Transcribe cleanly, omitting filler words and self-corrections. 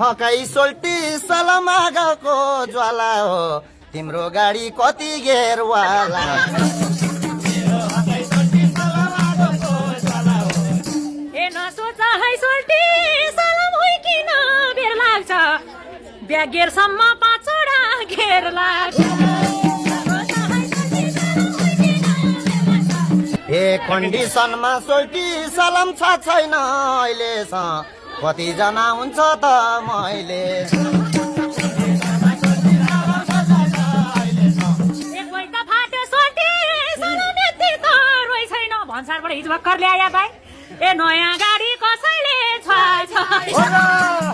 मकै सोल्टी सलमागाको ज्वाला हो तिम्रो गाडी कति घेरवाला ए नसोच है सोल्टी सलाम होइ किन बेर लाग्छ ब्यागेरसम्म पाँचवटा घेर लाग्छ ए कन्डिसनमा सोल्टी सलाम छ छैन अहिलेसम्म कतिजना हुन्छ त मैले एकपल्ट फाट्यो सोल्टी सलाम यति त रोइ छैन भन्सारबाट हिजो भर्खर ल्याए भाइ ए नयाँ गाडी कसैले छ